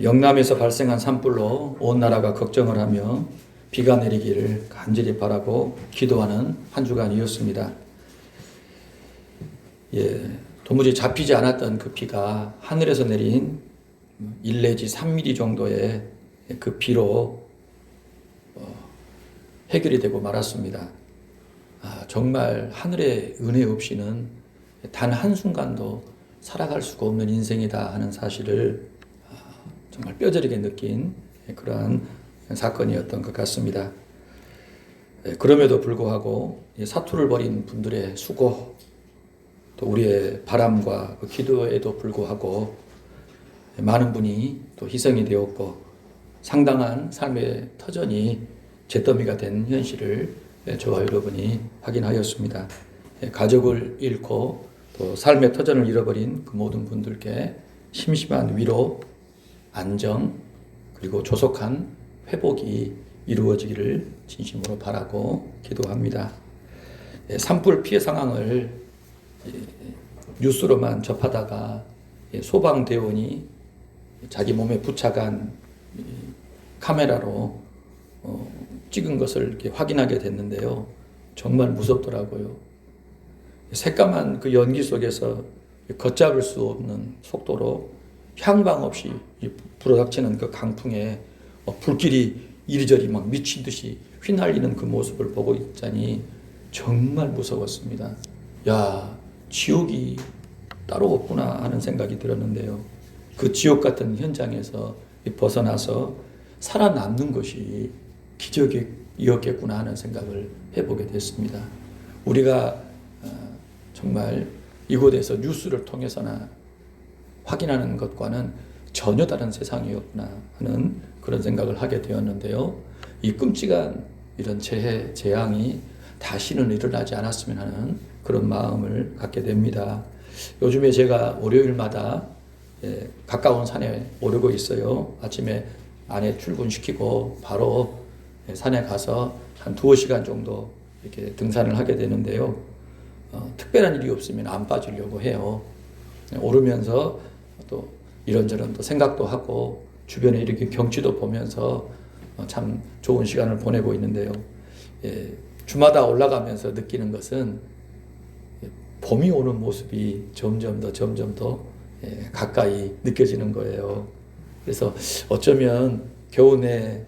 영남에서 발생한 산불로 온 나라가 걱정을 하며 비가 내리기를 간절히 바라고 기도하는 한 주간이었습니다. 도무지 잡히지 않았던 그 비가 하늘에서 내린 1 내지 3mm 정도의 그 비로 해결이 되고 말았습니다. 정말 하늘의 은혜 없이는 단 한순간도 살아갈 수가 없는 인생이다 하는 사실을 정말 뼈저리게 느낀 그러한 사건이었던 것 같습니다. 그럼에도 불구하고 사투를 벌인 분들의 수고, 또 우리의 바람과 그 기도에도 불구하고 많은 분이 또 희생이 되었고 상당한 삶의 터전이 잿더미가 된 현실을 저와 여러분이 확인하였습니다. 가족을 잃고 또 삶의 터전을 잃어버린 그 모든 분들께 심심한 위로, 안정, 그리고 조속한 회복이 이루어지기를 진심으로 바라고 기도합니다. 산불 피해 상황을 뉴스로만 접하다가 소방대원이 자기 몸에 부착한 카메라로 찍은 것을 이렇게 확인하게 됐는데요. 정말 무섭더라고요. 새까만 그 연기 속에서 걷잡을 수 없는 속도로 향방 없이 불어닥치는 그 강풍에 불길이 이리저리 막 미친 듯이 휘날리는 그 모습을 보고 있자니 정말 무서웠습니다. 지옥이 따로 없구나 하는 생각이 들었는데요. 그 지옥 같은 현장에서 벗어나서 살아남는 것이 기적이었겠구나 하는 생각을 해보게 됐습니다. 우리가 정말 이곳에서 뉴스를 통해서나 확인하는 것과는 전혀 다른 세상이었구나 하는 그런 생각을 하게 되었는데요. 이 끔찍한 이런 재앙이 다시는 일어나지 않았으면 하는 그런 마음을 갖게 됩니다. 요즘에 제가 월요일마다 가까운 산에 오르고 있어요. 아침에 아내 출근시키고 바로 산에 가서 한 2시간 정도 이렇게 등산을 하게 되는데요. 특별한 일이 없으면 안 빠지려고 해요. 오르면서 또 이런저런 또 생각도 하고 주변에 이렇게 경치도 보면서 참 좋은 시간을 보내고 있는데요. 주마다 올라가면서 느끼는 것은 봄이 오는 모습이 점점 더 가까이 느껴지는 거예요. 그래서 어쩌면 겨우내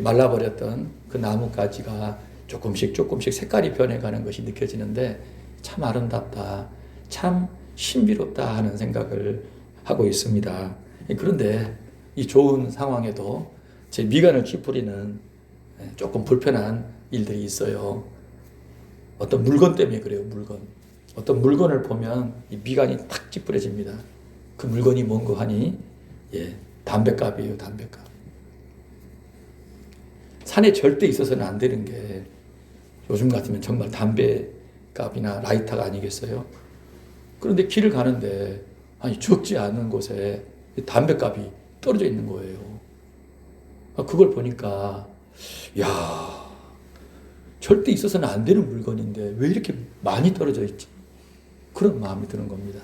말라버렸던 그 나뭇가지가 조금씩 색깔이 변해가는 것이 느껴지는데 참 아름답다, 참 신비롭다 하는 생각을 하고 있습니다. 그런데 이 좋은 상황에도 제 미간을 찌푸리는 조금 불편한 일들이 있어요. 어떤 물건 때문에 그래요. 어떤 물건을 보면 이 미간이 탁 찌푸려집니다. 그 물건이 뭔고 하니 담뱃갑이에요. 담뱃갑. 산에 절대 있어서는 안 되는 게 요즘 같으면 정말 담뱃갑이나 라이터가 아니겠어요? 그런데 길을 가는데 적지 않은 곳에 담뱃갑이 떨어져 있는 거예요. 그걸 보니까 절대 있어서는 안 되는 물건인데 왜 이렇게 많이 떨어져 있지? 그런 마음이 드는 겁니다.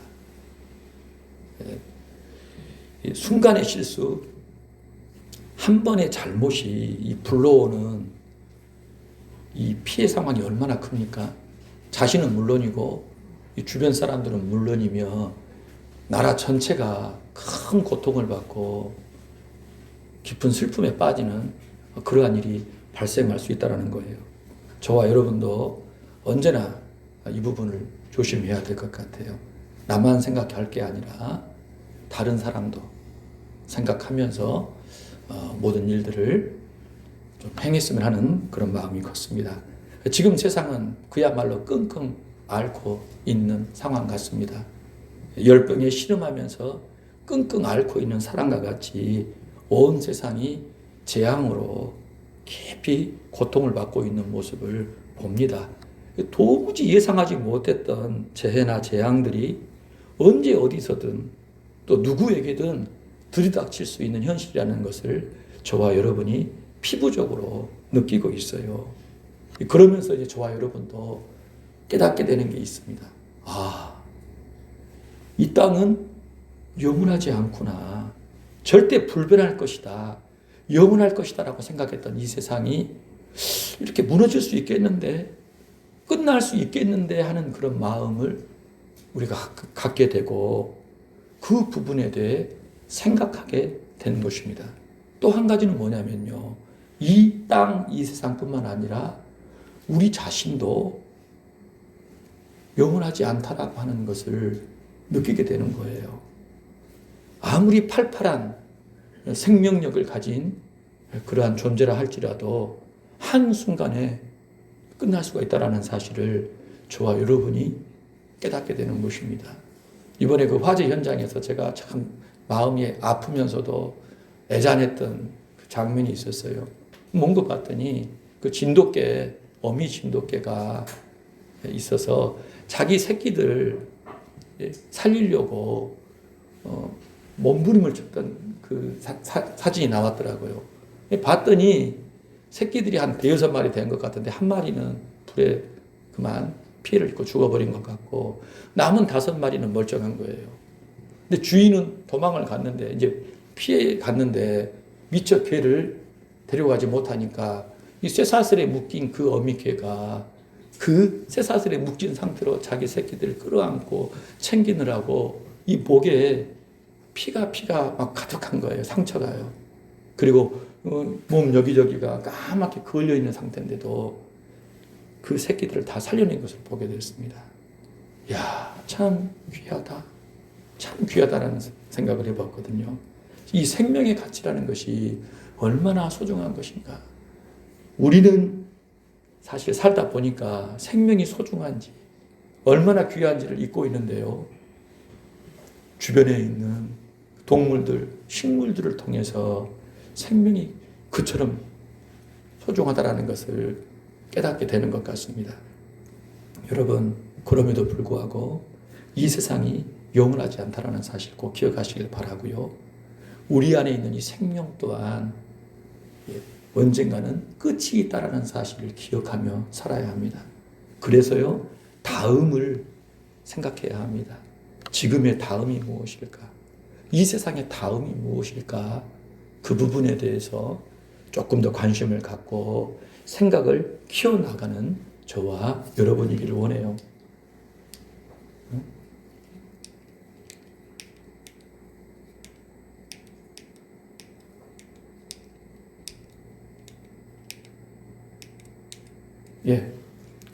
순간의 실수, 한 번의 잘못이 불러오는 이 피해 상황이 얼마나 큽니까? 자신은 물론이고 이 주변 사람들은 물론이며 나라 전체가 큰 고통을 받고 깊은 슬픔에 빠지는 그러한 일이 발생할 수 있다는 거예요. 저와 여러분도 언제나 이 부분을 조심해야 될 것 같아요. 나만 생각할 게 아니라 다른 사람도 생각하면서 모든 일들을 좀 행했으면 하는 그런 마음이 컸습니다. 지금 세상은 그야말로 끙끙 앓고 있는 상황 같습니다. 열병에 신음하면서 끙끙 앓고 있는 사람과 같이 온 세상이 재앙으로 깊이 고통을 받고 있는 모습을 봅니다. 도무지 예상하지 못했던 재해나 재앙들이 언제 어디서든 또 누구에게든 들이닥칠 수 있는 현실이라는 것을 저와 여러분이 피부적으로 느끼고 있어요. 그러면서 이제 저와 여러분도 깨닫게 되는 게 있습니다. 이 땅은 영원하지 않구나. 절대 불변할 것이다, 영원할 것이다 라고 생각했던 이 세상이 이렇게 무너질 수 있겠는데, 끝날 수 있겠는데 하는 그런 마음을 우리가 갖게 되고 그 부분에 대해 생각하게 되는 것입니다. 또 한 가지는 뭐냐면요, 이 땅, 이 세상뿐만 아니라 우리 자신도 영원하지 않다라고 하는 것을 느끼게 되는 거예요. 아무리 팔팔한 생명력을 가진 그러한 존재라 할지라도 한순간에 끝날 수가 있다는 사실을 저와 여러분이 깨닫게 되는 것입니다. 이번에 그 화재 현장에서 제가 참 마음이 아프면서도 애잔했던 그 장면이 있었어요. 뭔가 봤더니 그 진돗개, 어미 진돗개가 있어서 자기 새끼들 살리려고 몸부림을 쳤던 그 사진이 나왔더라고요. 봤더니 새끼들이 한 대여섯 마리 된 것 같은데 한 마리는 불에 그만 피해를 입고 죽어버린 것 같고 남은 다섯 마리는 멀쩡한 거예요. 근데 주인은 도망을 갔는데 이제 피해 갔는데 미처 개를 데려가지 못하니까 이 쇠사슬에 묶인 그 어미개가 그 쇠사슬에 묶인 상태로 자기 새끼들을 끌어안고 챙기느라고 이 목에 피가 막 가득한 거예요. 상처가요. 그리고 몸 여기저기가 까맣게 걸려있는 상태인데도 그 새끼들을 다 살려낸 것을 보게 됐습니다. 이야, 참 귀하다. 참 귀하다라는 생각을 해봤거든요. 이 생명의 가치라는 것이 얼마나 소중한 것인가. 우리는 사실 살다 보니까 생명이 소중한지, 얼마나 귀한지를 잊고 있는데요. 주변에 있는 동물들, 식물들을 통해서 생명이 그처럼 소중하다라는 것을 깨닫게 되는 것 같습니다. 여러분, 그럼에도 불구하고 이 세상이 영원하지 않다라는 사실 꼭 기억하시길 바라고요. 우리 안에 있는 이 생명 또한 언젠가는 끝이 있다라는 사실을 기억하며 살아야 합니다. 그래서요, 다음을 생각해야 합니다. 지금의 다음이 무엇일까? 이 세상의 다음이 무엇일까? 그 부분에 대해서 조금 더 관심을 갖고 생각을 키워나가는 저와 여러분이기를 원해요.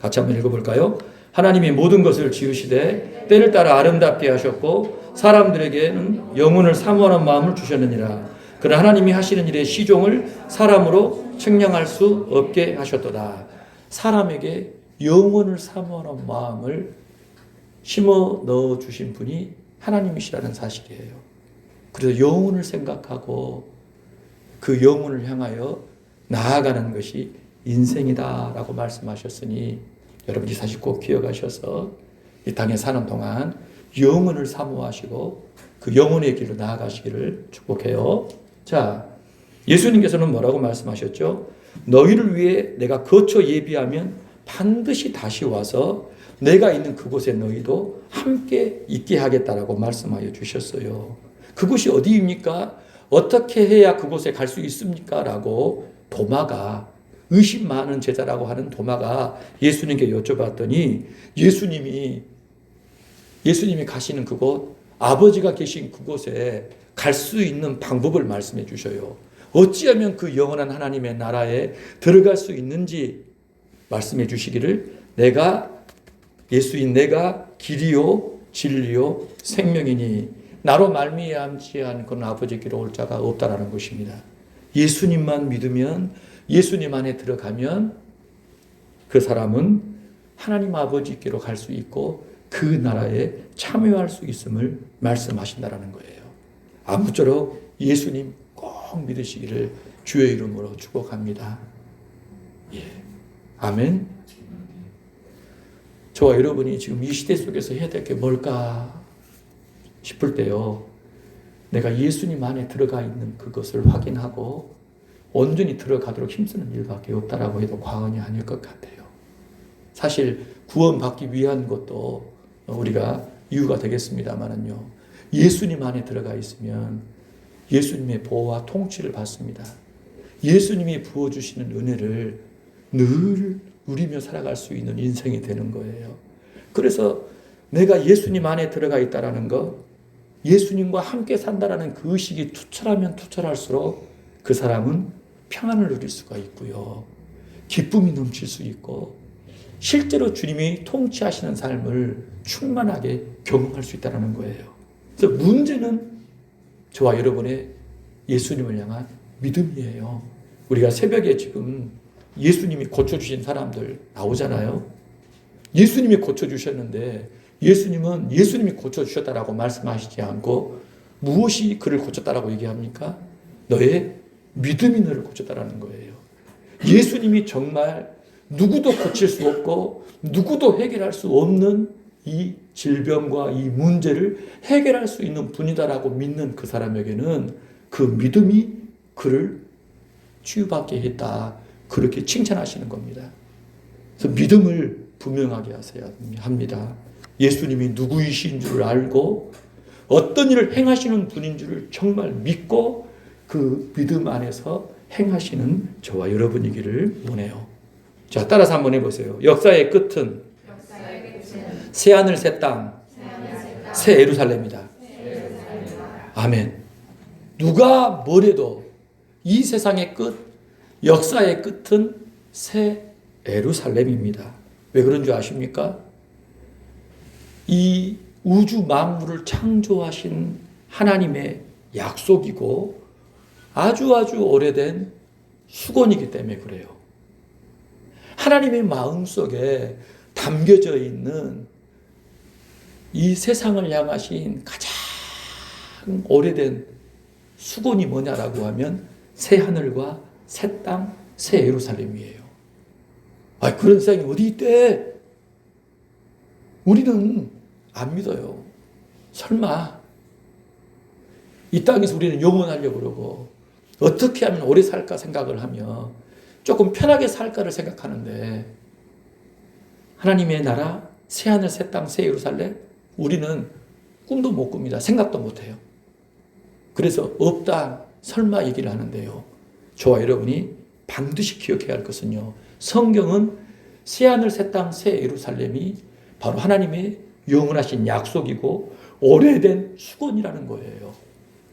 같이 한번 읽어볼까요? 하나님이 모든 것을 지으시되 때를 따라 아름답게 하셨고 사람들에게는 영혼을 사모하는 마음을 주셨느니라. 그러나 하나님이 하시는 일의 시종을 사람으로 측량할 수 없게 하셨도다. 사람에게 영혼을 사모하는 마음을 심어 넣어 주신 분이 하나님이시라는 사실이에요. 그래서 영혼을 생각하고 그 영혼을 향하여 나아가는 것이 인생이다라고 말씀하셨으니 여러분이 사실 꼭 기억하셔서 이 땅에 사는 동안 영혼을 사모하시고 그 영혼의 길로 나아가시기를 축복해요. 자, 예수님께서는 뭐라고 말씀하셨죠? 너희를 위해 내가 거처 예비하면 반드시 다시 와서 내가 있는 그곳에 너희도 함께 있게 하겠다라고 말씀하여 주셨어요. 그곳이 어디입니까? 어떻게 해야 그곳에 갈 수 있습니까? 라고 도마가, 의심 많은 제자라고 하는 도마가 예수님께 여쭤봤더니 예수님이 가시는 그곳, 아버지가 계신 그곳에 갈 수 있는 방법을 말씀해 주셔요. 어찌하면 그 영원한 하나님의 나라에 들어갈 수 있는지 말씀해 주시기를, 예수인 내가 길이요 진리요 생명이니 나로 말미암지 않고는 아버지께로 올 자가 없다라는 것입니다. 예수님만 믿으면, 예수님 안에 들어가면 그 사람은 하나님 아버지께로 갈 수 있고 그 나라에 참여할 수 있음을 말씀하신다라는 거예요. 아무쪼록 예수님 꼭 믿으시기를 주의 이름으로 축복합니다. 아멘. 저와 여러분이 지금 이 시대 속에서 해야 될 게 뭘까 싶을 때요, 내가 예수님 안에 들어가 있는 그것을 확인하고 온전히 들어가도록 힘쓰는 일밖에 없다라고 해도 과언이 아닐 것 같아요. 사실 구원받기 위한 것도 우리가 이유가 되겠습니다만은요, 예수님 안에 들어가 있으면 예수님의 보호와 통치를 받습니다. 예수님이 부어주시는 은혜를 늘 누리며 살아갈 수 있는 인생이 되는 거예요. 그래서 내가 예수님 안에 들어가 있다는 것, 예수님과 함께 산다라는 그 의식이 투철하면 투철할수록 그 사람은 평안을 누릴 수가 있고요. 기쁨이 넘칠 수 있고 실제로 주님이 통치하시는 삶을 충만하게 경험할 수 있다는 거예요. 그래서 문제는 저와 여러분의 예수님을 향한 믿음이에요. 우리가 새벽에 지금 예수님이 고쳐주신 사람들 나오잖아요. 예수님이 고쳐주셨는데 예수님은 예수님이 고쳐주셨다라고 말씀하시지 않고 무엇이 그를 고쳤다라고 얘기합니까? 너의 믿음이 너를 고쳤다라는 거예요. 예수님이 정말 누구도 고칠 수 없고 누구도 해결할 수 없는 이 질병과 이 문제를 해결할 수 있는 분이다라고 믿는 그 사람에게는 그 믿음이 그를 치유받게 했다. 그렇게 칭찬하시는 겁니다. 그래서 믿음을 분명하게 하셔야 합니다. 예수님이 누구이신 줄 알고 어떤 일을 행하시는 분인 줄을 정말 믿고 그 믿음 안에서 행하시는 저와 여러분이기를 원해요. 자, 따라서 한번 해보세요. 역사의 끝은 새하늘 새 땅, 새 예루살렘이다. 아멘. 누가 뭐래도 이 세상의 끝, 역사의 끝은 새 예루살렘입니다. 왜 그런 줄 아십니까? 이 우주 만물을 창조하신 하나님의 약속이고 아주 오래된 수건이기 때문에 그래요. 하나님의 마음속에 담겨져 있는 이 세상을 향하신 가장 오래된 수건이 뭐냐라고 하면 새 하늘과 새 땅, 새 예루살렘이에요. 그런 세상이 어디 있대? 우리는 안 믿어요. 설마 이 땅에서 우리는 영원하려고 그러고 어떻게 하면 오래 살까 생각을 하며 조금 편하게 살까를 생각하는데 하나님의 나라, 새 하늘, 새 땅, 새 예루살렘 우리는 꿈도 못 꿉니다. 생각도 못 해요. 그래서 없다, 설마 얘기를 하는데요. 저와 여러분이 반드시 기억해야 할 것은요. 성경은 새 하늘, 새 땅, 새 예루살렘이 바로 하나님의 영원하신 약속이고 오래된 수건이라는 거예요.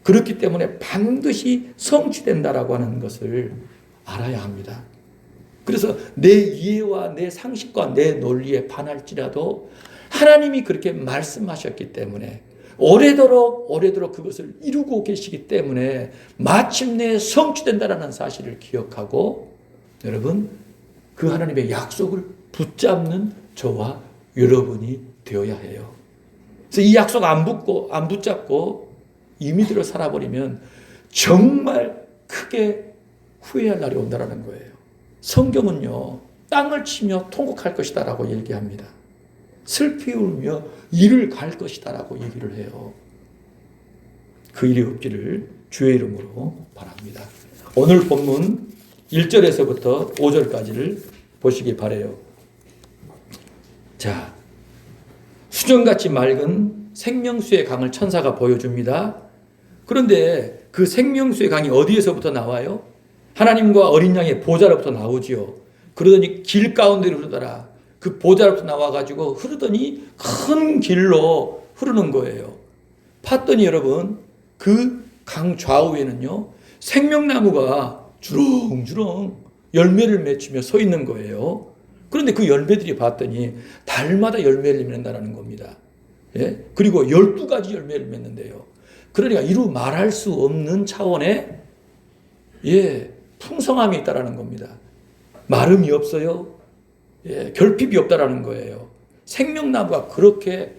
그렇기 때문에 반드시 성취된다라고 하는 것을 알아야 합니다. 그래서 내 이해와 내 상식과 내 논리에 반할지라도 하나님이 그렇게 말씀하셨기 때문에 오래도록 그것을 이루고 계시기 때문에 마침내 성취된다라는 사실을 기억하고 여러분 그 하나님의 약속을 붙잡는 저와 여러분이 되어야 해요. 그래서 이 약속 안 붙잡고 임의대로 살아버리면 정말 크게 후회할 날이 온다라는 거예요. 성경은요, 땅을 치며 통곡할 것이다 라고 얘기합니다. 슬피 울며 이를 갈 것이다 라고 얘기를 해요. 그 일이 없기를 주의 이름으로 바랍니다. 오늘 본문 1절에서부터 5절까지를 보시기 바라요. 자, 수정같이 맑은 생명수의 강을 천사가 보여줍니다. 그런데 그 생명수의 강이 어디에서부터 나와요? 하나님과 어린 양의 보좌로부터 나오지요. 그러더니 길 가운데로 흐르더라. 그 보좌로부터 나와가지고 흐르더니 큰 길로 흐르는 거예요. 봤더니 여러분 그 강 좌우에는요 생명나무가 주렁주렁 열매를 맺히며 서 있는 거예요. 그런데 그 열매들이 봤더니 달마다 열매를 맺는다는 겁니다. 예? 그리고 12가지 열매를 맺는데요. 그러니까 이루 말할 수 없는 차원의 풍성함이 있다는 겁니다. 마름이 없어요. 결핍이 없다는 거예요. 생명나무가 그렇게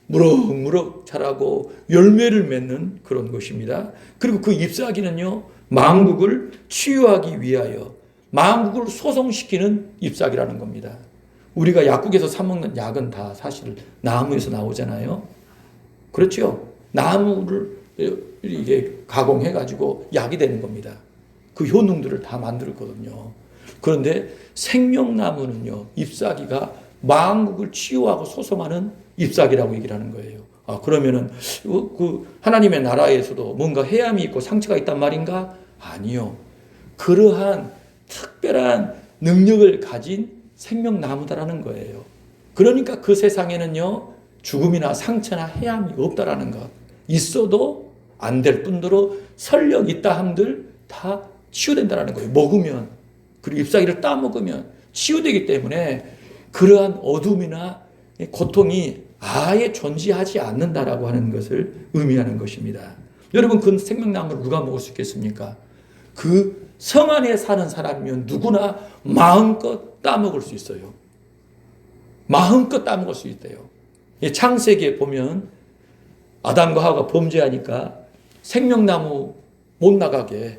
무럭무럭 자라고 열매를 맺는 그런 것입니다. 그리고 그 잎사귀는요, 만국을 치유하기 위하여 만국을 소성시키는 잎사귀라는 겁니다. 우리가 약국에서 사 먹는 약은 다 사실 나무에서 나오잖아요. 그렇죠? 나무를 이게 가공해가지고 약이 되는 겁니다. 그 효능들을 다 만들었거든요. 그런데 생명나무는요, 잎사귀가 만국을 치유하고 소성하는 잎사귀라고 얘기를 하는 거예요. 그러면은 그 하나님의 나라에서도 뭔가 해함이 있고 상처가 있단 말인가? 아니요. 그러한 특별한 능력을 가진 생명나무다라는 거예요. 그러니까 그 세상에는요, 죽음이나 상처나 해함이 없다라는 것. 있어도 안 될 뿐더러 설령 있다 함들 다 치유된다라는 거예요. 먹으면, 그리고 잎사귀를 따먹으면 치유되기 때문에 그러한 어둠이나 고통이 아예 존재하지 않는다라고 하는 것을 의미하는 것입니다. 여러분, 그 생명나무를 누가 먹을 수 있겠습니까? 그 성 안에 사는 사람이면 누구나 마음껏 따먹을 수 있어요. 마음껏 따먹을 수 있대요. 창세기에 보면 아담과 하와가 범죄하니까 생명나무 못 나가게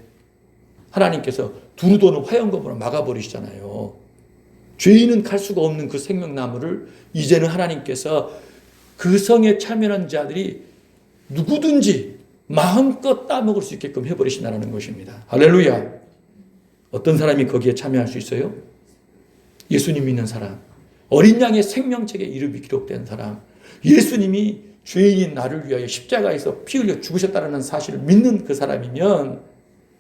하나님께서 두루도는 화영검으로 막아버리시잖아요. 죄인은 갈 수가 없는 그 생명나무를 이제는 하나님께서 그 성에 참여한 자들이 누구든지 마음껏 따먹을 수 있게끔 해버리신다는 것입니다. 할렐루야. 어떤 사람이 거기에 참여할 수 있어요? 예수님 믿는 사람, 어린 양의 생명책에 이름이 기록된 사람, 예수님이 죄인인 나를 위하여 십자가에서 피 흘려 죽으셨다는 사실을 믿는 그 사람이면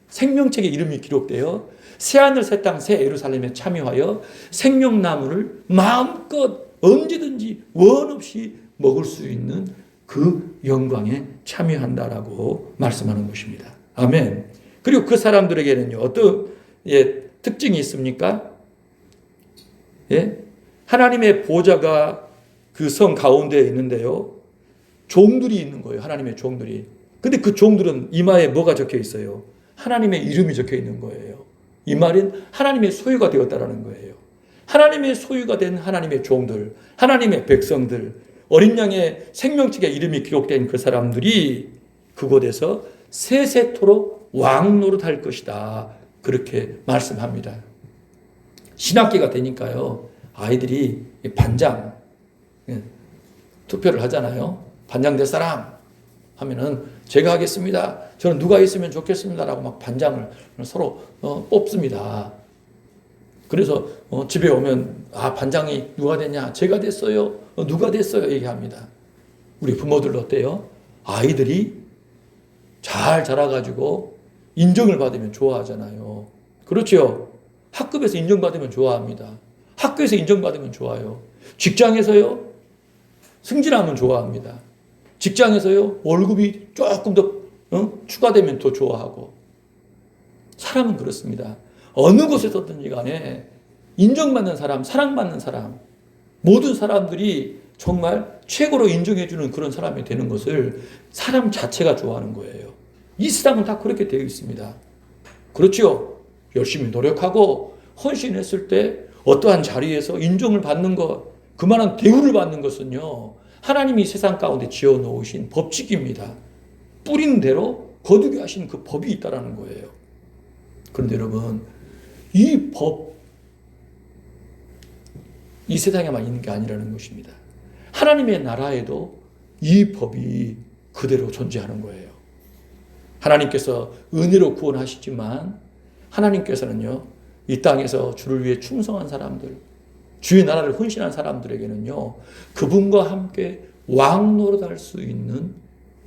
생명책에 이름이 기록되어 새하늘 새 땅 새 예루살렘에 참여하여 생명나무를 마음껏 언제든지 원 없이 먹을 수 있는 그 영광에 참여한다라고 말씀하는 것입니다. 아멘. 그리고 그 사람들에게는요, 어떤 특징이 있습니까? 하나님의 보좌가 그 성 가운데에 있는데요, 종들이 있는 거예요. 하나님의 종들이. 근데 그 종들은 이마에 뭐가 적혀 있어요? 하나님의 이름이 적혀 있는 거예요. 이 말은 하나님의 소유가 되었다라는 거예요. 하나님의 소유가 된 하나님의 종들, 하나님의 백성들, 어린 양의 생명책에 이름이 기록된 그 사람들이 그곳에서 세세토록 왕노릇할 것이다. 그렇게 말씀합니다. 신학기가 되니까요, 아이들이 반장 투표를 하잖아요. 반장 될 사람 하면은 제가 하겠습니다. 저는 누가 있으면 좋겠습니다라고 막 반장을 서로 뽑습니다. 그래서 집에 오면 반장이 누가 됐냐? 제가 됐어요. 누가 됐어요? 얘기합니다. 우리 부모들도 어때요? 아이들이 잘 자라가지고 인정을 받으면 좋아하잖아요. 그렇죠? 학급에서 인정받으면 좋아합니다. 학교에서 인정받으면 좋아요. 직장에서요, 승진하면 좋아합니다. 직장에서요, 월급이 조금 더 추가되면 더 좋아하고. 사람은 그렇습니다. 어느 곳에서든지 간에 인정받는 사람, 사랑받는 사람, 모든 사람들이 정말 최고로 인정해주는 그런 사람이 되는 것을 사람 자체가 좋아하는 거예요. 이 세상은 다 그렇게 되어 있습니다. 그렇죠? 열심히 노력하고 헌신했을 때 어떠한 자리에서 인정을 받는 것, 그만한 대우를 받는 것은요, 하나님이 세상 가운데 지어놓으신 법칙입니다. 뿌린 대로 거두게 하신 그 법이 있다는 거예요. 그런데 여러분, 이 법, 이 세상에만 있는 게 아니라는 것입니다. 하나님의 나라에도 이 법이 그대로 존재하는 거예요. 하나님께서 은혜로 구원하시지만 하나님께서는요, 이 땅에서 주를 위해 충성한 사람들, 주의 나라를 헌신한 사람들에게는요, 그분과 함께 왕노릇할 수 있는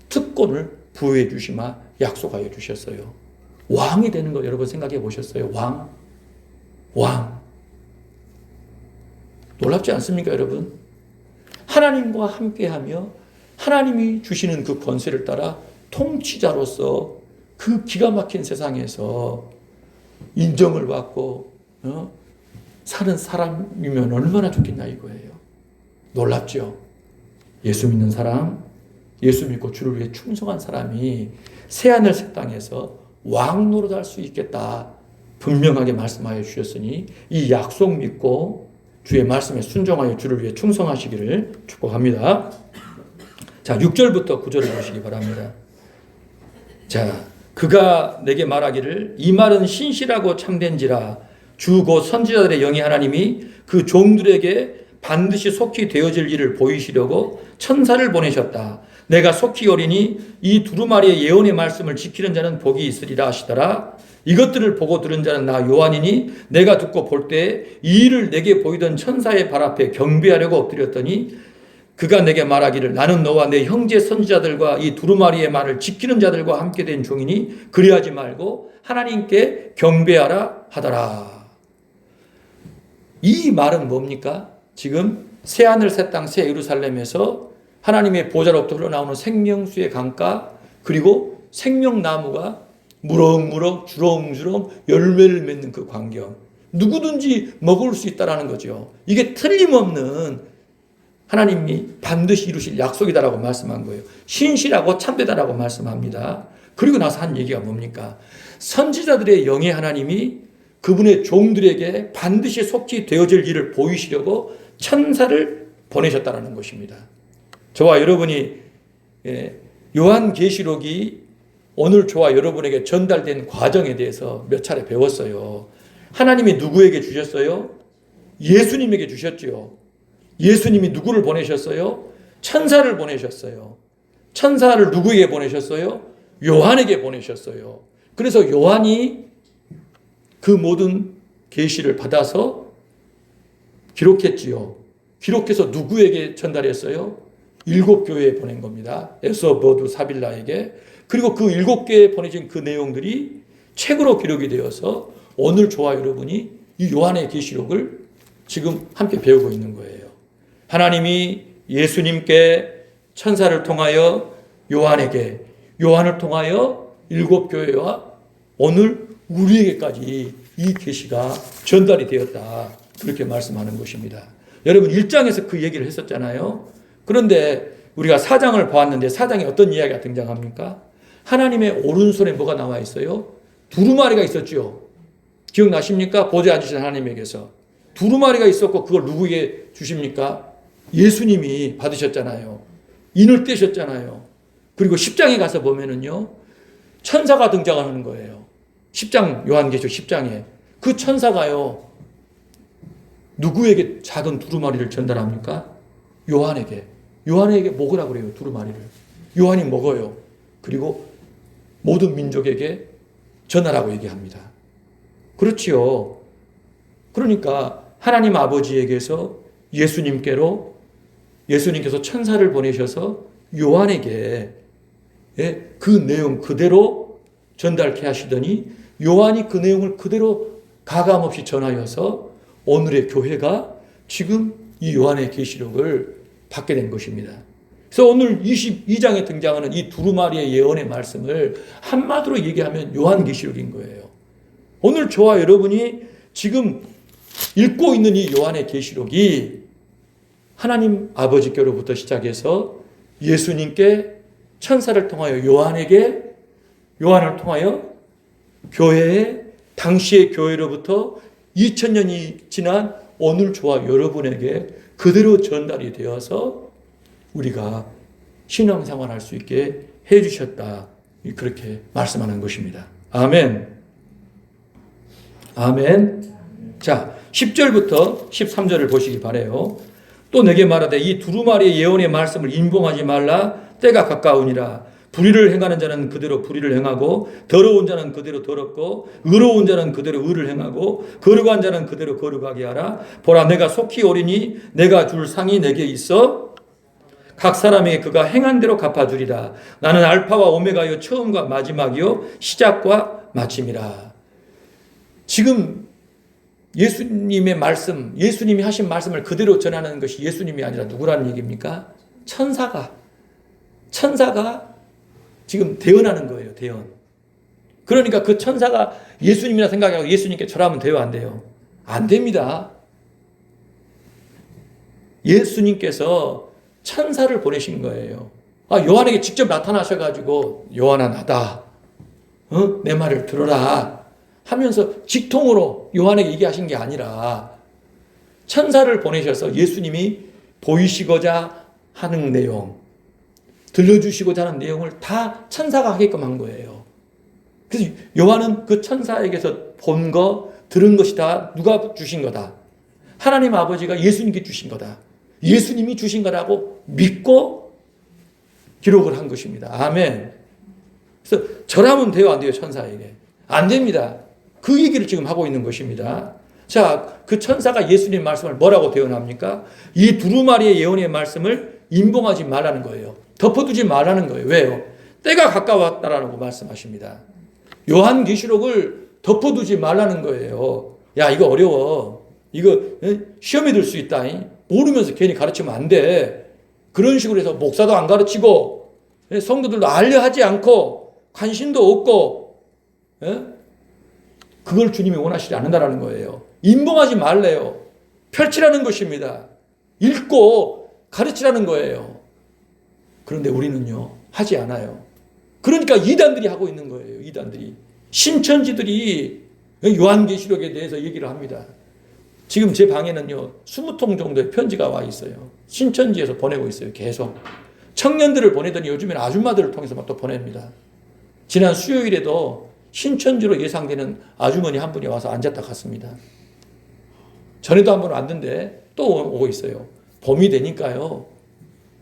특권을 부여해 주시마 약속하여 주셨어요. 왕이 되는 거 여러분 생각해 보셨어요? 왕. 놀랍지 않습니까, 여러분? 하나님과 함께하며 하나님이 주시는 그 권세를 따라 통치자로서 그 기가 막힌 세상에서 인정을 받고 사는 사람이면 얼마나 좋겠냐 이거예요. 놀랍죠? 예수 믿는 사람, 예수 믿고 주를 위해 충성한 사람이 새하늘 새 땅에서 왕노릇할 수 있겠다 분명하게 말씀하여 주셨으니 이 약속 믿고 주의 말씀에 순종하여 주를 위해 충성하시기를 축복합니다. 자, 6절부터 9절을 보시기 바랍니다. 자, 그가 내게 말하기를 이 말은 신실하고 참된지라 주 곧 선지자들의 영이 하나님이 그 종들에게 반드시 속히 되어질 일을 보이시려고 천사를 보내셨다. 내가 속히 오리니 이 두루마리의 예언의 말씀을 지키는 자는 복이 있으리라 하시더라. 이것들을 보고 들은 자는 나 요한이니 내가 듣고 볼 때 이 일을 내게 보이던 천사의 발 앞에 경배하려고 엎드렸더니 그가 내게 말하기를 나는 너와 내 형제 선지자들과 이 두루마리의 말을 지키는 자들과 함께 된 종이니 그리하지 말고 하나님께 경배하라 하더라. 이 말은 뭡니까? 지금 새하늘 새 땅 새 예루살렘에서 하나님의 보좌로부터 흘러나오는 생명수의 강가, 그리고 생명나무가 무럭무럭 주렁주렁 열매를 맺는 그 광경, 누구든지 먹을 수 있다라는 거죠. 이게 틀림없는 하나님이 반드시 이루실 약속이다라고 말씀한 거예요. 신실하고 참되다라고 말씀합니다. 그리고 나서 한 얘기가 뭡니까? 선지자들의 영의 하나님이 그분의 종들에게 반드시 속히 되어질 일을 보이시려고 천사를 보내셨다라는 것입니다. 저와 여러분이 요한계시록이 오늘 저와 여러분에게 전달된 과정에 대해서 몇 차례 배웠어요. 하나님이 누구에게 주셨어요? 예수님에게 주셨죠. 예수님이 누구를 보내셨어요? 천사를 보내셨어요. 천사를 누구에게 보내셨어요? 요한에게 보내셨어요. 그래서 요한이 그 모든 계시를 받아서 기록했지요. 기록해서 누구에게 전달했어요? 7교회에 보낸 겁니다. 에서, 버두, 사빌라에게. 그리고 그 7개에 보내진 그 내용들이 책으로 기록이 되어서 오늘 저와 여러분이 이 요한의 계시록을 지금 함께 배우고 있는 거예요. 하나님이 예수님께 천사를 통하여 요한에게, 요한을 통하여 7교회와 오늘 우리에게까지 이 계시가 전달이 되었다. 그렇게 말씀하는 것입니다. 여러분 1장에서 그 얘기를 했었잖아요. 그런데 우리가 4장을 보았는데 4장에 어떤 이야기가 등장합니까? 하나님의 오른손에 뭐가 나와 있어요? 두루마리가 있었죠. 기억나십니까? 보좌에 앉으신 하나님에게서 두루마리가 있었고 그걸 누구에게 주십니까? 예수님이 받으셨잖아요. 인을 떼셨잖아요. 그리고 10장에 가서 보면은요, 천사가 등장하는 거예요. 10장, 요한계시록 10장에. 그 천사가요, 누구에게 작은 두루마리를 전달합니까? 요한에게. 요한에게 먹으라고 그래요, 두루마리를. 요한이 먹어요. 그리고 모든 민족에게 전하라고 얘기합니다. 그렇지요. 그러니까 하나님 아버지에게서 예수님께서 천사를 보내셔서 요한에게 그 내용 그대로 전달케 하시더니 요한이 그 내용을 그대로 가감없이 전하여서 오늘의 교회가 지금 이 요한의 계시록을 받게 된 것입니다. 그래서 오늘 22장에 등장하는 이 두루마리의 예언의 말씀을 한마디로 얘기하면 요한계시록인 거예요. 오늘 저와 여러분이 지금 읽고 있는 이 요한의 계시록이 하나님 아버지께로부터 시작해서 예수님께 천사를 통하여 요한을 통하여 교회에, 당시의 교회로부터 2000년이 지난 오늘 저와 여러분에게 그대로 전달이 되어서 우리가 신앙생활 할 수 있게 해주셨다. 그렇게 말씀하는 것입니다. 아멘. 아멘. 자, 10절부터 13절을 보시기 바라요. 또 내게 말하되 이 두루마리의 예언의 말씀을 인봉하지 말라. 때가 가까우니라. 불의를 행하는 자는 그대로 불의를 행하고 더러운 자는 그대로 더럽고 의로운 자는 그대로 의를 행하고 거룩한 자는 그대로 거룩하게 하라. 보라, 내가 속히 오리니 내가 줄 상이 내게 있어 각 사람에게 그가 행한 대로 갚아주리라. 나는 알파와 오메가요 처음과 마지막이요 시작과 마침이라. 지금 예수님의 말씀, 예수님이 하신 말씀을 그대로 전하는 것이 예수님이 아니라 누구라는 얘기입니까? 천사가 지금 대언하는 거예요. 대언. 그러니까 그 천사가 예수님이라 생각하고 예수님께 절하면 돼요? 안 돼요? 안 됩니다. 예수님께서 천사를 보내신 거예요. 요한에게 직접 나타나셔가지고 요한아 나다. 내 말을 들어라. 하면서 직통으로 요한에게 얘기하신 게 아니라 천사를 보내셔서 예수님이 보이시고자 하는 내용, 들려주시고자 하는 내용을 다 천사가 하게끔 한 거예요. 그래서 요한은 그 천사에게서 본 거, 들은 것이 다 누가 주신 거다? 하나님 아버지가 예수님께 주신 거다. 예수님이 주신 거라고 믿고 기록을 한 것입니다. 아멘. 그래서 절하면 돼요? 안 돼요? 천사에게? 안 됩니다. 그 얘기를 지금 하고 있는 것입니다. 자, 그 천사가 예수님 말씀을 뭐라고 대언합니까? 이 두루마리의 예언의 말씀을 임봉하지 말라는 거예요. 덮어두지 말라는 거예요. 왜요? 때가 가까웠다라고 말씀하십니다. 요한계시록을 덮어두지 말라는 거예요. 야, 이거 어려워. 이거 시험에 들 수 있다. 모르면서 괜히 가르치면 안 돼. 그런 식으로 해서 목사도 안 가르치고 성도들도 알려하지 않고 관심도 없고 그걸 주님이 원하시지 않는다라는 거예요. 임봉하지 말래요. 펼치라는 것입니다. 읽고 가르치라는 거예요. 그런데 우리는요, 하지 않아요. 그러니까 이단들이 하고 있는 거예요. 이단들이. 신천지들이 요한계시록에 대해서 얘기를 합니다. 지금 제 방에는요, 20통 정도의 편지가 와 있어요. 신천지에서 보내고 있어요. 계속. 청년들을 보내더니 요즘에는 아줌마들을 통해서 막 또 보냅니다. 지난 수요일에도 신천지로 예상되는 아주머니 한 분이 와서 앉았다 갔습니다. 전에도 한 번 왔는데 또 오고 있어요. 봄이 되니까요,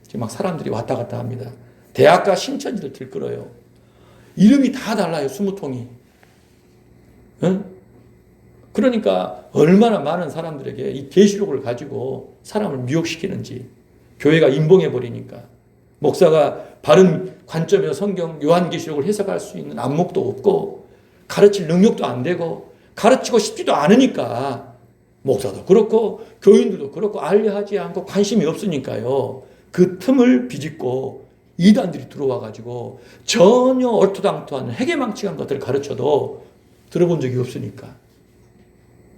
지금 막 사람들이 왔다 갔다 합니다. 대학가 신천지를 들끓어요. 이름이 다 달라요. 20통이. 응? 그러니까 얼마나 많은 사람들에게 이 계시록을 가지고 사람을 미혹시키는지. 교회가 임봉해 버리니까 목사가 바른 관점에서 성경 요한계시록을 해석할 수 있는 안목도 없고 가르칠 능력도 안 되고 가르치고 싶지도 않으니까 목사도 그렇고 교인들도 그렇고 알려하지 않고 관심이 없으니까요. 그 틈을 비집고 이단들이 들어와 가지고 전혀 얼토당토한 해괴망측한 것들을 가르쳐도 들어본 적이 없으니까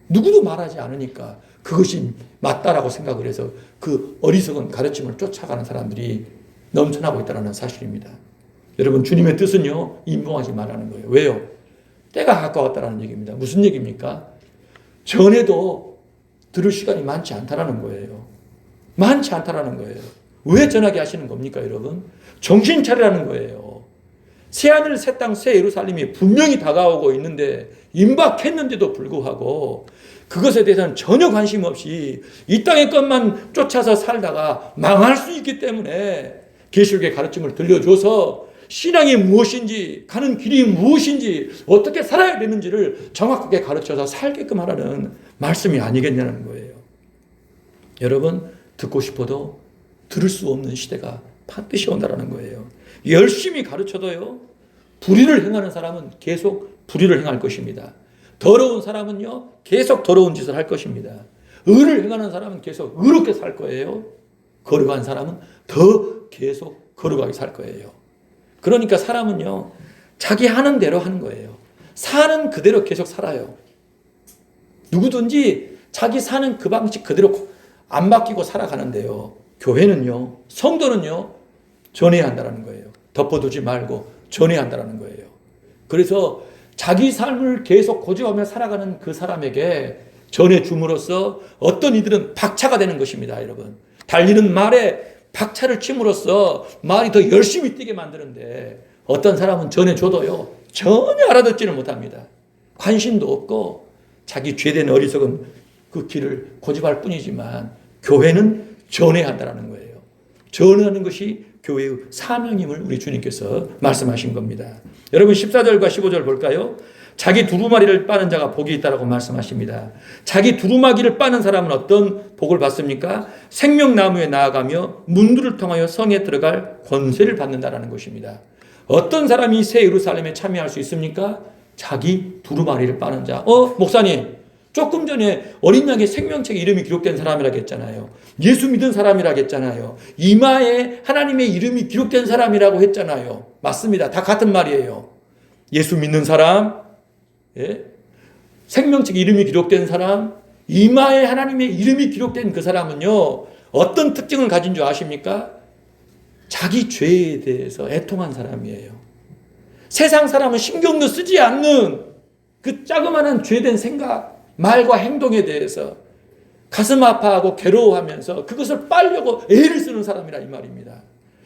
누구도 말하지 않으니까 그것이 맞다라고 생각을 해서 그 어리석은 가르침을 쫓아가는 사람들이 넘쳐나고 있다는 사실입니다. 여러분, 주님의 뜻은요, 임봉하지 말라는 거예요. 왜요? 때가 가까웠다는 얘기입니다. 무슨 얘기입니까? 전에도 들을 시간이 많지 않다라는 거예요. 많지 않다라는 거예요. 왜 전하게 하시는 겁니까, 여러분? 정신 차리라는 거예요. 새하늘, 새 땅, 새 예루살렘이 분명히 다가오고 있는데 임박했는데도 불구하고 그것에 대해서는 전혀 관심 없이 이 땅의 것만 쫓아서 살다가 망할 수 있기 때문에 계시록의 가르침을 들려줘서 신앙이 무엇인지, 가는 길이 무엇인지, 어떻게 살아야 되는지를 정확하게 가르쳐서 살게끔 하라는 말씀이 아니겠냐는 거예요. 여러분, 듣고 싶어도 들을 수 없는 시대가 반드시 온다는 거예요. 열심히 가르쳐도요, 불의를 행하는 사람은 계속 불의를 행할 것입니다. 더러운 사람은요, 계속 더러운 짓을 할 것입니다. 의를 행하는 사람은 계속 의롭게 살 거예요. 거룩한 사람은 더 계속 거룩하게 살 거예요. 그러니까 사람은요, 자기 하는 대로 하는 거예요. 사는 그대로 계속 살아요. 누구든지 자기 사는 그 방식 그대로 안 바뀌고 살아가는데요. 교회는요, 성도는요, 전해야 한다는 거예요. 덮어두지 말고 전해야 한다는 거예요. 그래서 자기 삶을 계속 고집하며 살아가는 그 사람에게 전해줌으로써 어떤 이들은 박차가 되는 것입니다, 여러분. 달리는 말에 박차를 침으로써 말이 더 열심히 뛰게 만드는데 어떤 사람은 전해줘도요, 전혀 알아듣지를 못합니다. 관심도 없고 자기 죄된 어리석은 그 길을 고집할 뿐이지만 교회는 전해야 한다는 거예요. 전하는 것이 교회의 사명임을 우리 주님께서 말씀하신 겁니다. 여러분, 14절과 15절 볼까요? 자기 두루마리를 빠는 자가 복이 있다라고 말씀하십니다. 자기 두루마기를 빠는 사람은 어떤 복을 받습니까? 생명나무에 나아가며 문들을 통하여 성에 들어갈 권세를 받는다라는 것입니다. 어떤 사람이 새 예루살렘에 참여할 수 있습니까? 자기 두루마리를 빠는 자. 목사님, 조금 전에 어린 양의 생명책에 이름이 기록된 사람이라고 했잖아요. 예수 믿은 사람이라고 했잖아요. 이마에 하나님의 이름이 기록된 사람이라고 했잖아요. 맞습니다. 다 같은 말이에요. 예수 믿는 사람, 생명책에 이름이 기록된 사람, 이마에 하나님의 이름이 기록된 그 사람은요, 어떤 특징을 가진 줄 아십니까? 자기 죄에 대해서 애통한 사람이에요. 세상 사람은 신경도 쓰지 않는 그 자그마한 죄된 생각, 말과 행동에 대해서 가슴 아파하고 괴로워하면서 그것을 빨려고 애를 쓰는 사람이라 이 말입니다.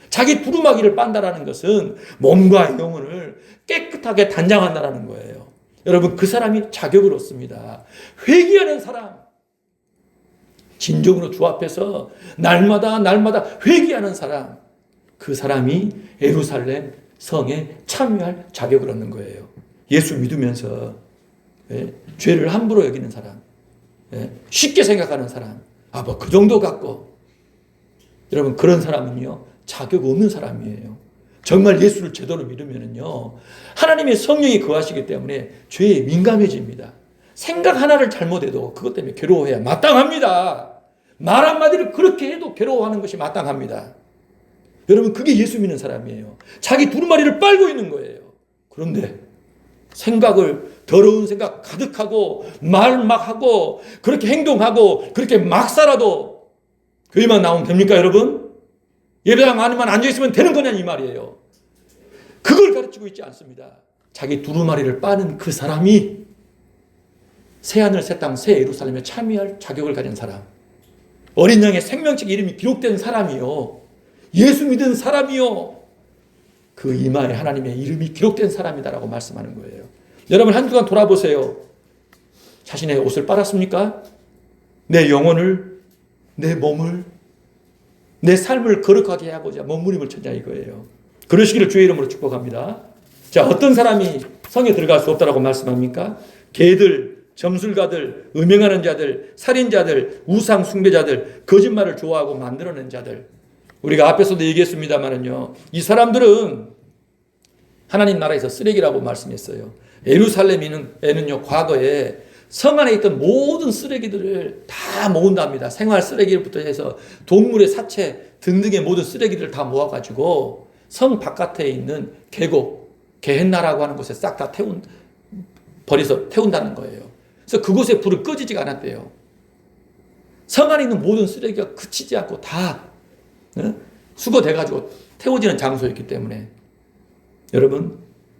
자기 두루마기를 빤다라는 것은 몸과 영혼을 깨끗하게 단장한다라는 거예요. 여러분, 그 사람이 자격을 얻습니다. 회개하는 사람, 진정으로 주 앞에서 날마다 회개하는 사람, 그 사람이 예루살렘 성에 참여할 자격을 얻는 거예요. 예수 믿으면서 죄를 함부로 여기는 사람, 쉽게 생각하는 사람, 뭐 그 정도 갖고 여러분 그런 사람은요 자격 없는 사람이에요. 정말 예수를 제대로 믿으면은요 하나님의 성령이 거하시기 때문에 죄에 민감해집니다. 생각 하나를 잘못해도 그것 때문에 괴로워해야 마땅합니다. 말 한마디를 그렇게 해도 괴로워하는 것이 마땅합니다. 여러분 그게 예수 믿는 사람이에요. 자기 두루마리를 빨고 있는 거예요. 그런데 생각을 더러운 생각 가득하고 말 막 하고 그렇게 행동하고 그렇게 막 살아도 교회만 나오면 됩니까 여러분? 예배당 안에만 앉아있으면 되는 거냐 이 말이에요. 그걸 가르치고 있지 않습니다. 자기 두루마리를 빠는 그 사람이 새하늘 새 땅 새 예루살렘에 참여할 자격을 가진 사람, 어린 양의 생명책 이름이 기록된 사람이요, 예수 믿은 사람이요, 그 이마에 하나님의 이름이 기록된 사람이다라고 말씀하는 거예요. 여러분 한 주간 돌아보세요. 자신의 옷을 빨았습니까? 내 영혼을, 내 몸을, 내 삶을 거룩하게 하고자 몸부림을 쳤냐 이거예요. 그러시기를 주의 이름으로 축복합니다. 자, 어떤 사람이 성에 들어갈 수 없다라고 말씀합니까? 개들, 점술가들, 음행하는 자들, 살인자들, 우상 숭배자들, 거짓말을 좋아하고 만들어낸 자들. 우리가 앞에서도 얘기했습니다만은요, 이 사람들은 하나님 나라에서 쓰레기라고 말씀했어요. 예루살렘에는요, 과거에 성 안에 있던 모든 쓰레기들을 다 모은답니다. 생활 쓰레기부터 해서 동물의 사체 등등의 모든 쓰레기들을 다 모아가지고 성 바깥에 있는 계곡, 게헨나라고 하는 곳에 싹 다 버려서 태운다는 거예요. 그래서 그곳에 불은 꺼지지가 않았대요. 성 안에 있는 모든 쓰레기가 그치지 않고 다 수거돼가지고 태워지는 장소였기 때문에 여러분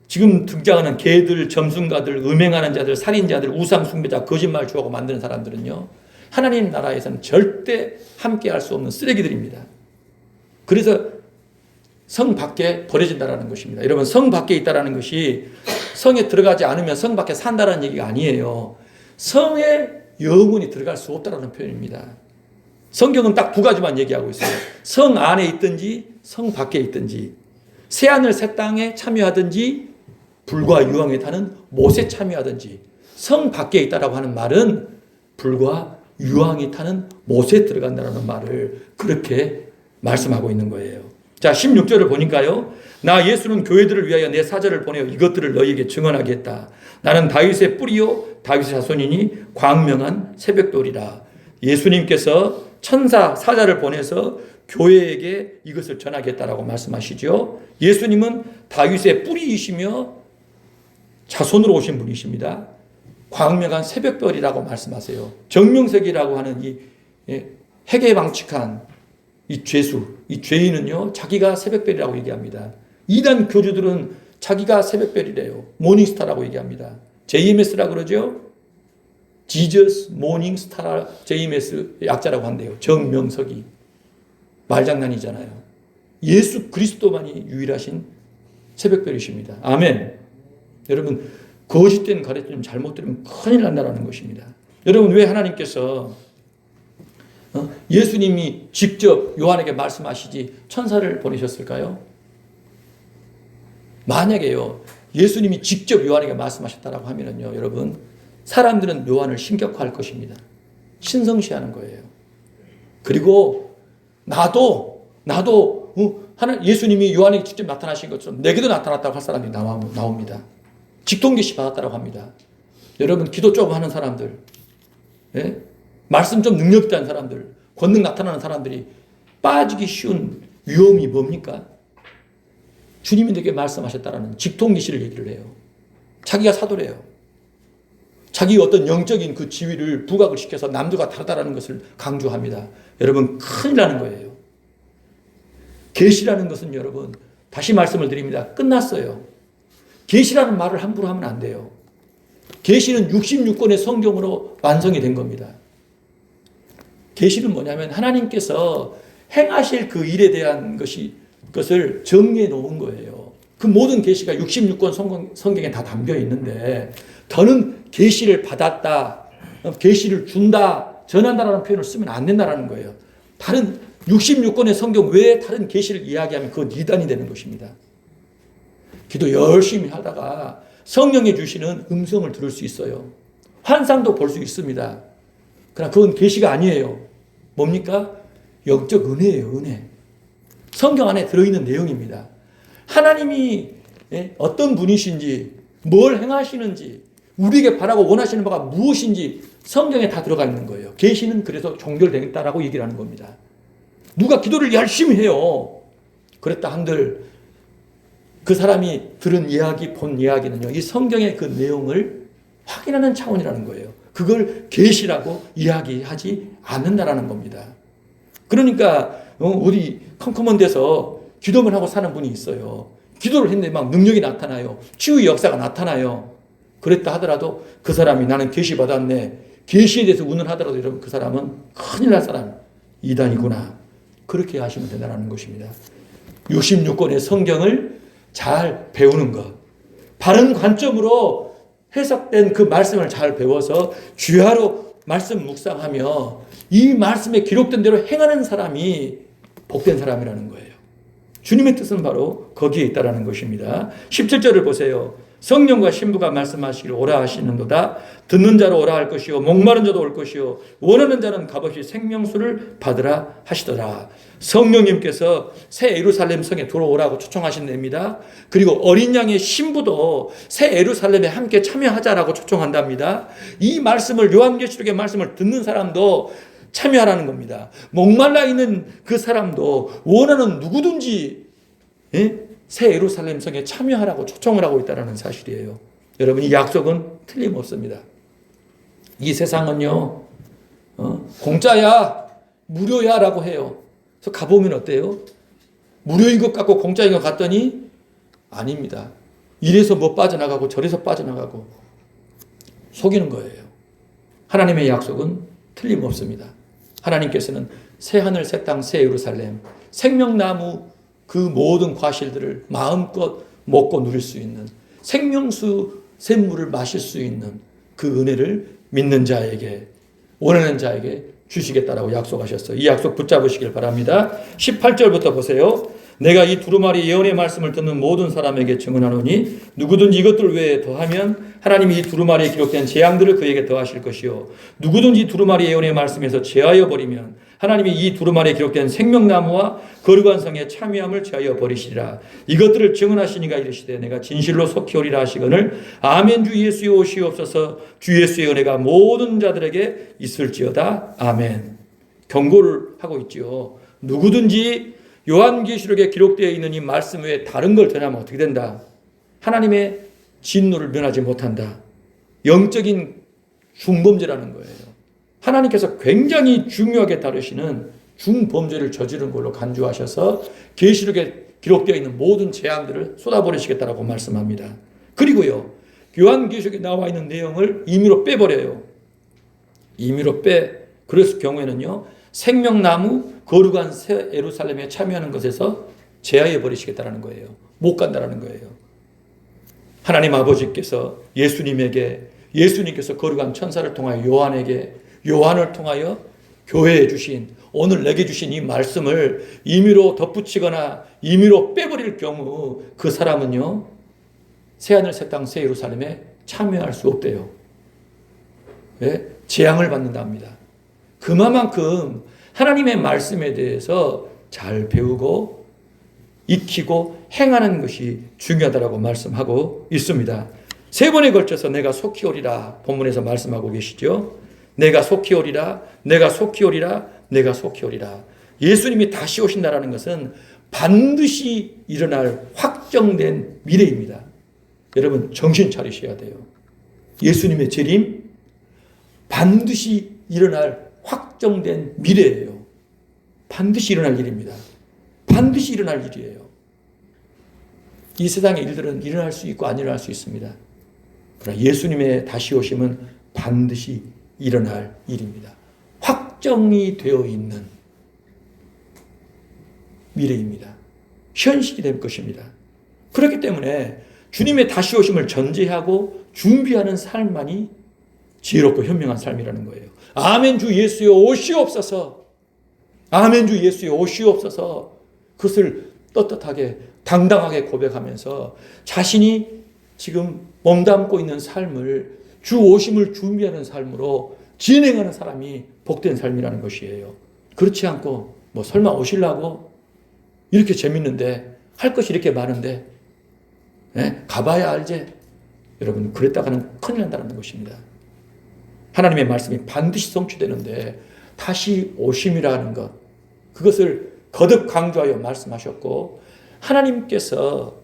지금 등장하는 개들, 점순가들, 음행하는 자들, 살인자들, 우상 숭배자, 거짓말 좋아하고 만드는 사람들은요 하나님 나라에서는 절대 함께 할 수 없는 쓰레기들입니다. 그래서 성 밖에 버려진다는 것입니다. 여러분 성 밖에 있다는 것이 성에 들어가지 않으면 성 밖에 산다는 얘기가 아니에요. 성에 영원히 들어갈 수 없다는 표현입니다. 성경은 딱 두 가지만 얘기하고 있어요. 성 안에 있든지 성 밖에 있든지, 새하늘 새 땅에 참여하든지 불과 유황에 타는 못에 참여하든지, 성 밖에 있다라고 하는 말은 불과 유황이 타는 못에 들어간다는 말을 그렇게 말씀하고 있는 거예요. 자, 16절을 보니까요. 나 예수는 교회들을 위하여 내 사자를 보내어 이것들을 너희에게 증언하게 했다. 나는 다윗의 뿌리요 다윗의 자손이니 광명한 새벽돌이라. 예수님께서 천사 사자를 보내서 교회에게 이것을 전하겠다라고 말씀하시죠. 예수님은 다윗의 뿌리이시며 자손으로 오신 분이십니다. 광명한 새벽별이라고 말씀하세요. 정명석이라고 하는 이 해계방칙한 이 죄수, 이 죄인은요 자기가 새벽별이라고 얘기합니다. 이단 교주들은 자기가 새벽별이래요. 모닝스타라고 얘기합니다. JMS라고 그러죠. Jesus Morning Star JMS 약자라고 한대요. 정명석이. 말장난이잖아요. 예수 그리스도만이 유일하신 새벽별이십니다. 아멘. 여러분 거짓된 가르침 잘못 들으면 큰일 난다는 것입니다. 여러분 왜 하나님께서 예수님이 직접 요한에게 말씀하시지 천사를 보내셨을까요? 만약에요 예수님이 직접 요한에게 말씀하셨다라고 하면은요 여러분 사람들은 요한을 신격화할 것입니다. 신성시하는 거예요. 그리고 나도 예수님이 요한에게 직접 나타나신 것처럼 내게도 나타났다고 할 사람이 나옵니다. 직통계시 받았다고 합니다. 여러분 기도 조금 하는 사람들, 예? 말씀 좀 능력 있다는 사람들, 권능 나타나는 사람들이 빠지기 쉬운 위험이 뭡니까? 주님이 내게 말씀하셨다라는 직통계시를 얘기를 해요. 자기가 사도래요. 자기 어떤 영적인 그 지위를 부각을 시켜서 남들과 다르다라는 것을 강조합니다. 여러분 큰일 나는 거예요. 계시라는 것은 여러분 다시 말씀을 드립니다. 끝났어요. 계시라는 말을 함부로 하면 안 돼요. 계시는 66권의 성경으로 완성이 된 겁니다. 계시는 뭐냐면 하나님께서 행하실 그 일에 대한 것을 정리해 놓은 거예요. 그 모든 계시가 66권 성경에 다 담겨 있는데 더는 계시를 받았다, 계시를 준다, 전한다라는 표현을 쓰면 안 된다라는 거예요. 다른 66권의 성경 외에 다른 계시를 이야기하면 그건 이단이 되는 것입니다. 기도 열심히 하다가 성령이 주시는 음성을 들을 수 있어요. 환상도 볼 수 있습니다. 그러나 그건 계시가 아니에요. 뭡니까? 영적 은혜예요, 은혜. 성경 안에 들어있는 내용입니다. 하나님이 어떤 분이신지, 뭘 행하시는지, 우리에게 바라고 원하시는 바가 무엇인지 성경에 다 들어가 있는 거예요. 계시는 그래서 종결되겠다라고 얘기를 하는 겁니다. 누가 기도를 열심히 해요. 그랬다 한들 그 사람이 들은 이야기, 본 이야기는요, 이 성경의 그 내용을 확인하는 차원이라는 거예요. 그걸 계시라고 이야기하지 않는다라는 겁니다. 그러니까 우리 컴컴한 데서 기도만 하고 사는 분이 있어요. 기도를 했는데 막 능력이 나타나요. 치유의 역사가 나타나요. 그랬다 하더라도 그 사람이 나는 계시 받았네, 계시에 대해서 운운하더라도 여러분 그 사람은 큰일 날 사람, 이단이구나, 그렇게 하시면 된다는 것입니다. 66권의 성경을 잘 배우는 것, 바른 관점으로 해석된 그 말씀을 잘 배워서 주야로 말씀 묵상하며 이 말씀에 기록된 대로 행하는 사람이 복된 사람이라는 거예요. 주님의 뜻은 바로 거기에 있다라는 것입니다. 17절을 보세요. 성령과 신부가 말씀하시기를 오라 하시는도다. 듣는 자로 오라 할 것이요, 목마른 자도 올 것이요, 원하는 자는 값없이 생명수를 받으라 하시더라. 성령님께서 새 예루살렘 성에 들어오라고 초청하신답니다. 그리고 어린 양의 신부도 새 예루살렘에 함께 참여하자라고 초청한답니다. 이 말씀을, 요한계시록의 말씀을 듣는 사람도 참여하라는 겁니다. 목말라 있는 그 사람도 원하는 누구든지 새 예루살렘 성에 참여하라고 초청을 하고 있다는 사실이에요. 여러분, 이 약속은 틀림없습니다. 이 세상은요, 공짜야, 무료야 라고 해요. 그래서 가보면 어때요? 무료인 것 같고 공짜인 것 같더니 아닙니다. 이래서 뭐 빠져나가고 저래서 빠져나가고 속이는 거예요. 하나님의 약속은 틀림없습니다. 하나님께서는 새 하늘 새 땅 새 예루살렘, 생명나무 그 모든 과실들을 마음껏 먹고 누릴 수 있는, 생명수 샘물을 마실 수 있는 그 은혜를 믿는 자에게, 원하는 자에게 주시겠다라고 약속하셨어요. 이 약속 붙잡으시길 바랍니다. 18절부터 보세요. 내가 이 두루마리 예언의 말씀을 듣는 모든 사람에게 증언하노니 누구든지 이것들 외에 더하면 하나님이 이 두루마리에 기록된 재앙들을 그에게 더하실 것이요, 누구든지 두루마리 예언의 말씀에서 제하여 버리면 하나님이 이 두루마리에 기록된 생명나무와 거룩한 성에 참여함을 제하여 버리시리라. 이것들을 증언하시니가 이르시되 내가 진실로 속히 오리라 하시거늘 아멘. 주 예수여 오시옵소서. 주 예수의 은혜가 모든 자들에게 있을지어다. 아멘. 경고를 하고 있지요. 누구든지 요한계시록에 기록되어 있는 이 말씀 외에 다른 걸 전하면 어떻게 된다? 하나님의 진노를 면하지 못한다. 영적인 중범죄라는 거예요. 하나님께서 굉장히 중요하게 다루시는 중범죄를 저지른 걸로 간주하셔서 계시록에 기록되어 있는 모든 재앙들을 쏟아버리시겠다라고 말씀합니다. 그리고요, 요한계시록에 나와 있는 내용을 임의로 빼버려요. 임의로 그랬을 경우에는요, 생명나무 거룩한 새 예루살렘에 참여하는 것에서 제하해 버리시겠다라는 거예요. 못 간다라는 거예요. 하나님 아버지께서 예수님께서 거룩한 천사를 통하여 요한을 통하여 교회에 주신, 오늘 내게 주신 이 말씀을 임의로 덧붙이거나 임의로 빼버릴 경우 그 사람은요, 새하늘 새 땅 새 예루살렘에 참여할 수 없대요. 왜? 재앙을 받는답니다. 그만큼 하나님의 말씀에 대해서 잘 배우고 익히고 행하는 것이 중요하다고 말씀하고 있습니다. 세 번에 걸쳐서 내가 속히 오리라 본문에서 말씀하고 계시죠. 내가 속히 오리라, 내가 속히 오리라, 내가 속히 오리라. 예수님이 다시 오신다라는 것은 반드시 일어날 확정된 미래입니다. 여러분 정신 차리셔야 돼요. 예수님의 재림 반드시 일어날 확정된 미래예요. 반드시 일어날 일입니다. 반드시 일어날 일이에요. 이 세상의 일들은 일어날 수 있고 안 일어날 수 있습니다. 그러나 예수님의 다시 오심은 반드시 일어날 일입니다. 확정이 되어 있는 미래입니다. 현실이 될 것입니다. 그렇기 때문에 주님의 다시 오심을 전제하고 준비하는 삶만이 지혜롭고 현명한 삶이라는 거예요. 아멘. 주 예수여 오시옵소서. 아멘. 주 예수여 오시옵소서. 그것을 떳떳하게 당당하게 고백하면서 자신이 지금 몸담고 있는 삶을 주 오심을 준비하는 삶으로 진행하는 사람이 복된 삶이라는 것이에요. 그렇지 않고 뭐 설마 오시려고? 이렇게 재밌는데 할 것이 이렇게 많은데 가봐야 알지. 여러분 그랬다가는 큰일 난다는 것입니다. 하나님의 말씀이 반드시 성취되는데 다시 오심이라는 것, 그것을 거듭 강조하여 말씀하셨고 하나님께서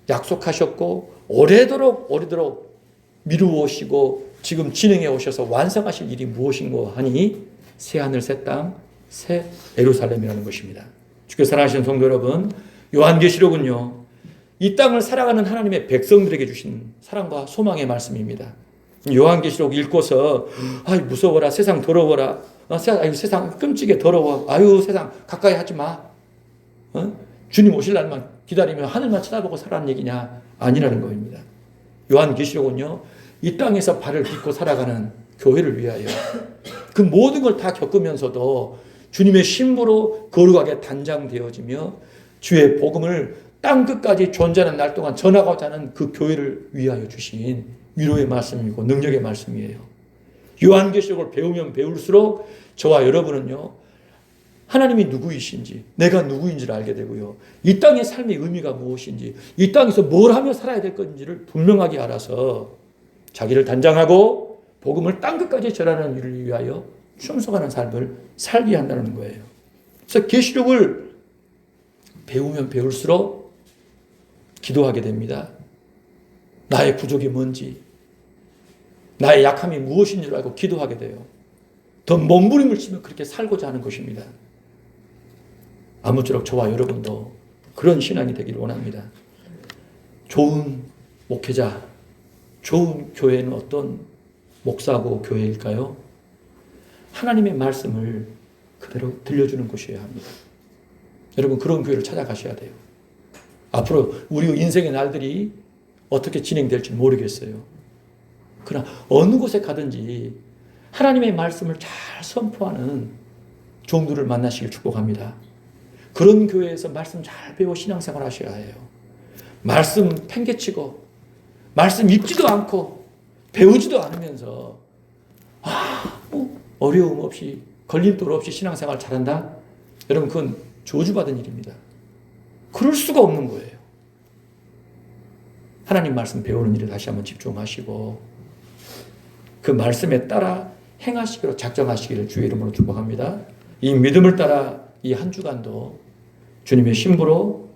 약속하셨고 오래도록 미루오시고 지금 진행해 오셔서 완성하실 일이 무엇인고 하니 새하늘 새 땅 새 예루살렘이라는 것입니다. 주께서 사랑하시는 성도 여러분, 요한계시록은요 이 땅을 살아가는 하나님의 백성들에게 주신 사랑과 소망의 말씀입니다. 요한계시록 읽고서 아유 무서워라, 세상 더러워라, 아유 세상 끔찍해 더러워, 아유 세상 가까이 하지 마, 주님 오실 날만 기다리며 하늘만 쳐다보고 살라는 얘기냐? 아니라는 겁니다. 요한계시록은요 이 땅에서 발을 딛고 살아가는 교회를 위하여 그 모든 걸 다 겪으면서도 주님의 신부로 거룩하게 단장되어지며 주의 복음을 땅 끝까지 존재하는 날 동안 전하고자 하는 그 교회를 위하여 주신 위로의 말씀이고 능력의 말씀이에요. 요한계시록을 배우면 배울수록 저와 여러분은요 하나님이 누구이신지, 내가 누구인지를 알게 되고요, 이 땅의 삶의 의미가 무엇인지, 이 땅에서 뭘 하며 살아야 될 건지를 분명하게 알아서 자기를 단장하고 복음을 땅 끝까지 전하는 일을 위하여 충성하는 삶을 살게 한다는 거예요. 그래서 계시록을 배우면 배울수록 기도하게 됩니다. 나의 부족이 뭔지, 나의 약함이 무엇인 줄 알고 기도하게 돼요. 더 몸부림을 치며 그렇게 살고자 하는 것입니다. 아무쪼록 저와 여러분도 그런 신앙이 되기를 원합니다. 좋은 목회자, 좋은 교회는 어떤 목사고 교회일까요? 하나님의 말씀을 그대로 들려주는 곳이어야 합니다. 여러분 그런 교회를 찾아가셔야 돼요. 앞으로 우리 인생의 날들이 어떻게 진행될지 모르겠어요. 그러나 어느 곳에 가든지 하나님의 말씀을 잘 선포하는 종들을 만나시길 축복합니다. 그런 교회에서 말씀 잘 배워 신앙생활 하셔야 해요. 말씀 팽개치고 말씀 읽지도 않고 배우지도 않으면서 어려움 없이 걸림돌 없이 신앙생활 잘한다? 여러분 그건 저주받은 일입니다. 그럴 수가 없는 거예요. 하나님 말씀 배우는 일에 다시 한번 집중하시고 그 말씀에 따라 행하시기로 작정하시기를 주의 이름으로 축복합니다. 이 믿음을 따라 이 한 주간도 주님의 신부로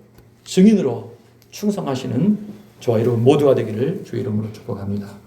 증인으로 충성하시는 저와 여러분 모두가 되기를 주의 이름으로 축복합니다.